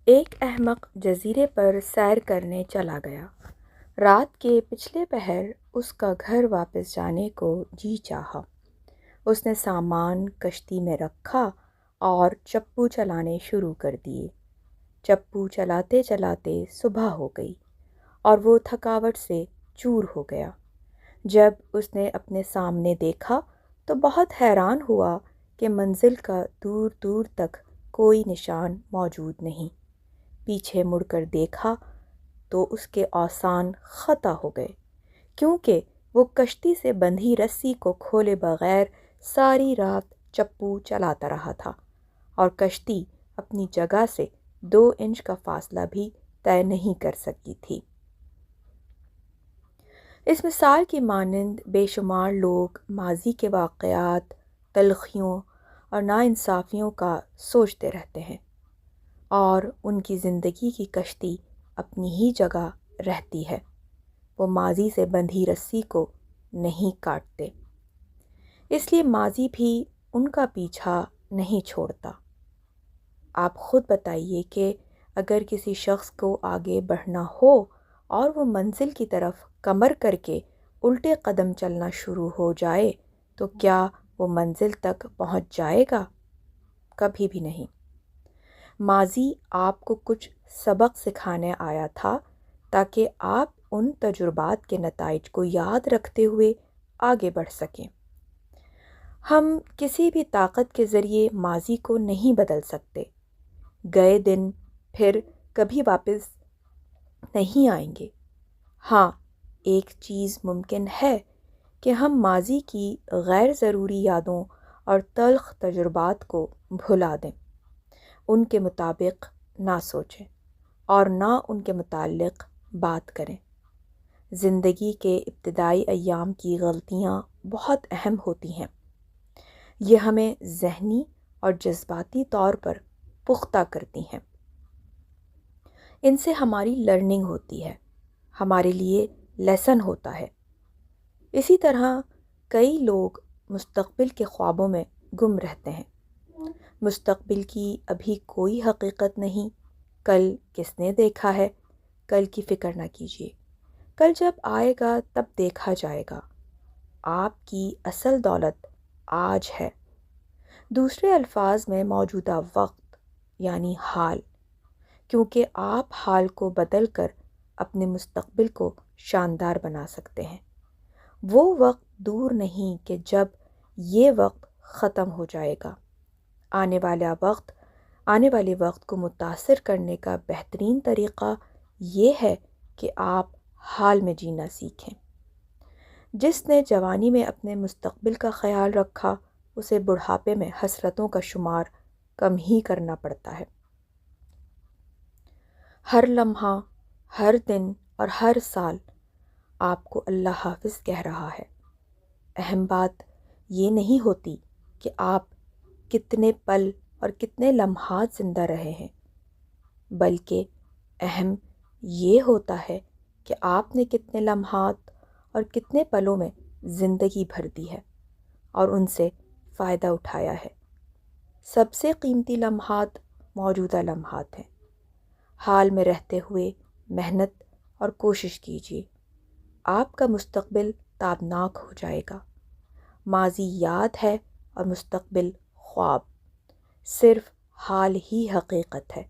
ایک احمق جزیرے پر سیر کرنے چلا گیا۔ رات کے پچھلے پہر اس کا گھر واپس جانے کو جی چاہا۔ اس نے سامان کشتی میں رکھا اور چپو چلانے شروع کر دیے۔ چپو چلاتے چلاتے صبح ہو گئی اور وہ تھکاوٹ سے چور ہو گیا۔ جب اس نے اپنے سامنے دیکھا تو بہت حیران ہوا کہ منزل کا دور دور تک کوئی نشان موجود نہیں۔ پیچھے مڑ کر دیکھا تو اس کے اوسان خطا ہو گئے، کیونکہ وہ کشتی سے بندھی رسی کو کھولے بغیر ساری رات چپو چلاتا رہا تھا اور کشتی اپنی جگہ سے 2 انچ کا فاصلہ بھی طے نہیں کر سکی تھی۔ اس مثال کی مانند بے شمار لوگ ماضی کے واقعات، تلخیوں اور ناانصافیوں کا سوچتے رہتے ہیں اور ان کی زندگی کی کشتی اپنی ہی جگہ رہتی ہے۔ وہ ماضی سے بندھی رسی کو نہیں کاٹتے، اس لیے ماضی بھی ان کا پیچھا نہیں چھوڑتا۔ آپ خود بتائیے کہ اگر کسی شخص کو آگے بڑھنا ہو اور وہ منزل کی طرف کمر کر کے الٹے قدم چلنا شروع ہو جائے تو کیا وہ منزل تک پہنچ جائے گا؟ کبھی بھی نہیں۔ ماضی آپ کو کچھ سبق سکھانے آیا تھا تاکہ آپ ان تجربات کے نتائج کو یاد رکھتے ہوئے آگے بڑھ سکیں۔ ہم کسی بھی طاقت کے ذریعے ماضی کو نہیں بدل سکتے۔ گئے دن پھر کبھی واپس نہیں آئیں گے۔ ہاں، ایک چیز ممکن ہے کہ ہم ماضی کی غیر ضروری یادوں اور تلخ تجربات کو بھلا دیں، ان کے مطابق نہ سوچیں اور نہ ان کے متعلق بات کریں۔ زندگی کے ابتدائی ایام کی غلطیاں بہت اہم ہوتی ہیں۔ یہ ہمیں ذہنی اور جذباتی طور پر پختہ کرتی ہیں۔ ان سے ہماری لرننگ ہوتی ہے، ہمارے لیے لیسن ہوتا ہے۔ اسی طرح کئی لوگ مستقبل کے خوابوں میں گم رہتے ہیں۔ مستقبل کی ابھی کوئی حقیقت نہیں۔ کل کس نے دیکھا ہے؟ کل کی فکر نہ کیجیے، کل جب آئے گا تب دیکھا جائے گا۔ آپ کی اصل دولت آج ہے۔ دوسرے الفاظ میں موجودہ وقت یعنی حال، کیونکہ آپ حال کو بدل کر اپنے مستقبل کو شاندار بنا سکتے ہیں۔ وہ وقت دور نہیں کہ جب یہ وقت ختم ہو جائے گا۔ آنے والے وقت کو متاثر کرنے کا بہترین طریقہ یہ ہے کہ آپ حال میں جینا سیکھیں۔ جس نے جوانی میں اپنے مستقبل کا خیال رکھا، اسے بڑھاپے میں حسرتوں کا شمار کم ہی کرنا پڑتا ہے۔ ہر لمحہ، ہر دن اور ہر سال آپ کو اللہ حافظ کہہ رہا ہے۔ اہم بات یہ نہیں ہوتی کہ آپ کتنے پل اور کتنے لمحات زندہ رہے ہیں، بلکہ اہم یہ ہوتا ہے کہ آپ نے کتنے لمحات اور کتنے پلوں میں زندگی بھر دی ہے اور ان سے فائدہ اٹھایا ہے۔ سب سے قیمتی لمحات موجودہ لمحات ہیں۔ حال میں رہتے ہوئے محنت اور کوشش کیجیے، آپ کا مستقبل تابناک ہو جائے گا۔ ماضی یاد ہے اور مستقبل خواب، صرف حال ہی حقیقت ہے۔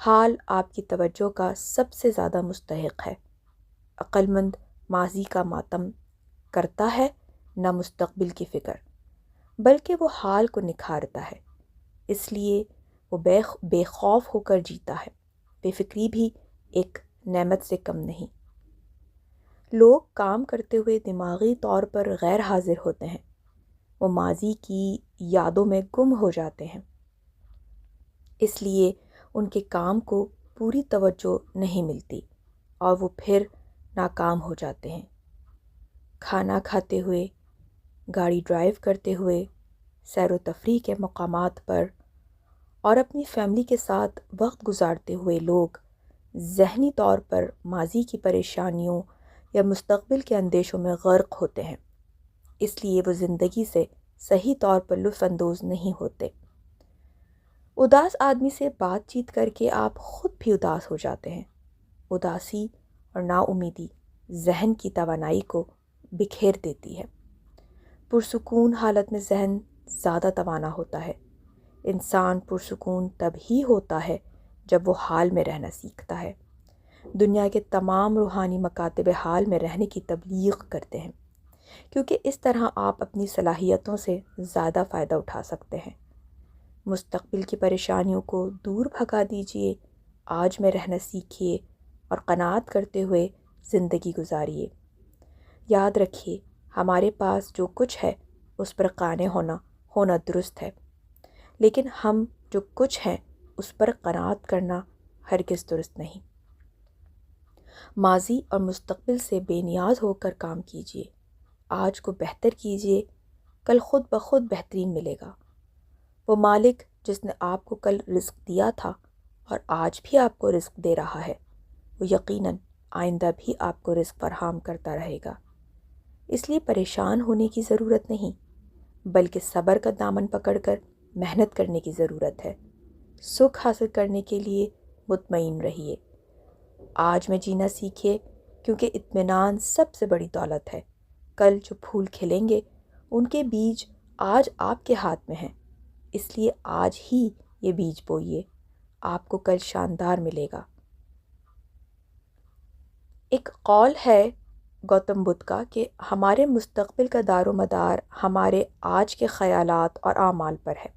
حال آپ کی توجہ کا سب سے زیادہ مستحق ہے۔ عقل مند ماضی کا ماتم کرتا ہے، نہ مستقبل کی فکر، بلکہ وہ حال کو نکھارتا ہے۔ اس لیے وہ بے خوف ہو کر جیتا ہے۔ بے فکری بھی ایک نعمت سے کم نہیں۔ لوگ کام کرتے ہوئے دماغی طور پر غیر حاضر ہوتے ہیں۔ وہ ماضی کی یادوں میں گم ہو جاتے ہیں، اس لیے ان کے کام کو پوری توجہ نہیں ملتی اور وہ پھر ناکام ہو جاتے ہیں۔ کھانا کھاتے ہوئے، گاڑی ڈرائیو کرتے ہوئے، سیر و تفریح کے مقامات پر اور اپنی فیملی کے ساتھ وقت گزارتے ہوئے لوگ ذہنی طور پر ماضی کی پریشانیوں یا مستقبل کے اندیشوں میں غرق ہوتے ہیں، اس لیے وہ زندگی سے صحیح طور پر لطف اندوز نہیں ہوتے۔ اداس آدمی سے بات چیت کر کے آپ خود بھی اداس ہو جاتے ہیں۔ اداسی اور نا امیدی ذہن کی توانائی کو بکھیر دیتی ہے۔ پرسکون حالت میں ذہن زیادہ توانا ہوتا ہے۔ انسان پرسکون تب ہی ہوتا ہے جب وہ حال میں رہنا سیکھتا ہے۔ دنیا کے تمام روحانی مکاتب حال میں رہنے کی تبلیغ کرتے ہیں، کیونکہ اس طرح آپ اپنی صلاحیتوں سے زیادہ فائدہ اٹھا سکتے ہیں۔ مستقبل کی پریشانیوں کو دور بھگا دیجئے، آج میں رہنا سیکھیے اور قناعت کرتے ہوئے زندگی گزاریے۔ یاد رکھیے، ہمارے پاس جو کچھ ہے اس پر قانع ہونا درست ہے، لیکن ہم جو کچھ ہیں اس پر قناعت کرنا ہرگز درست نہیں۔ ماضی اور مستقبل سے بے نیاز ہو کر کام کیجیے۔ آج کو بہتر کیجیے، کل خود بخود بہترین ملے گا۔ وہ مالک جس نے آپ کو کل رزق دیا تھا اور آج بھی آپ کو رزق دے رہا ہے، وہ یقیناً آئندہ بھی آپ کو رزق فراہم کرتا رہے گا۔ اس لیے پریشان ہونے کی ضرورت نہیں، بلکہ صبر کا دامن پکڑ کر محنت کرنے کی ضرورت ہے۔ سکھ حاصل کرنے کے لیے مطمئن رہیے۔ آج میں جینا سیکھیے، کیونکہ اطمینان سب سے بڑی دولت ہے۔ کل جو پھول کھلیں گے ان کے بیج آج آپ کے ہاتھ میں ہیں، اس لیے آج ہی یہ بیج بوئیے، آپ کو کل شاندار ملے گا۔ ایک قول ہے گوتم بدھ کا کہ ہمارے مستقبل کا دار و مدار ہمارے آج کے خیالات اور اعمال پر ہے۔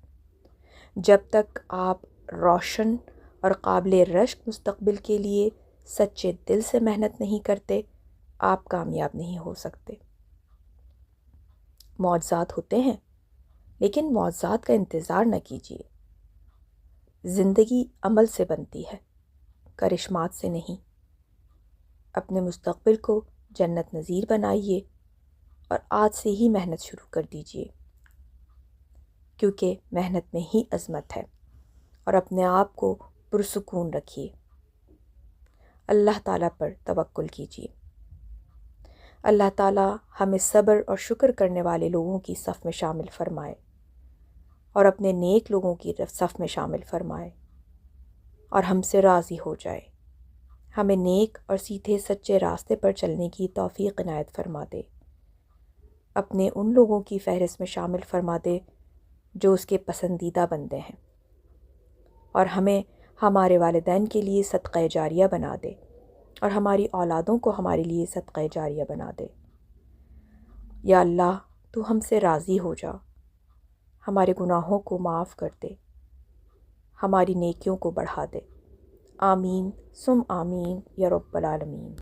جب تک آپ روشن اور قابل رشک مستقبل کے لیے سچے دل سے محنت نہیں کرتے، آپ کامیاب نہیں ہو سکتے۔ معجزات ہوتے ہیں، لیکن معجزات کا انتظار نہ کیجیے۔ زندگی عمل سے بنتی ہے، کرشمات سے نہیں۔ اپنے مستقبل کو جنت نظیر بنائیے اور آج سے ہی محنت شروع کر دیجیے، کیونکہ محنت میں ہی عظمت ہے۔ اور اپنے آپ کو پرسکون رکھیے۔ اللہ تعالیٰ پر توکل کیجیے۔ اللہ تعالیٰ ہمیں صبر اور شکر کرنے والے لوگوں کی صف میں شامل فرمائے اور اپنے نیک لوگوں کی صف میں شامل فرمائے اور ہم سے راضی ہو جائے۔ ہمیں نیک اور سیدھے سچے راستے پر چلنے کی توفیق عنایت فرما دے۔ اپنے ان لوگوں کی فہرست میں شامل فرما دے جو اس کے پسندیدہ بندے ہیں، اور ہمیں ہمارے والدین کے لیے صدقہ جاریہ بنا دے اور ہماری اولادوں کو ہمارے لیے صدقہ جاریہ بنا دے۔ یا اللہ، تو ہم سے راضی ہو جا، ہمارے گناہوں کو معاف کر دے، ہماری نیکیوں کو بڑھا دے۔ آمین ثم آمین یا رب العالمین۔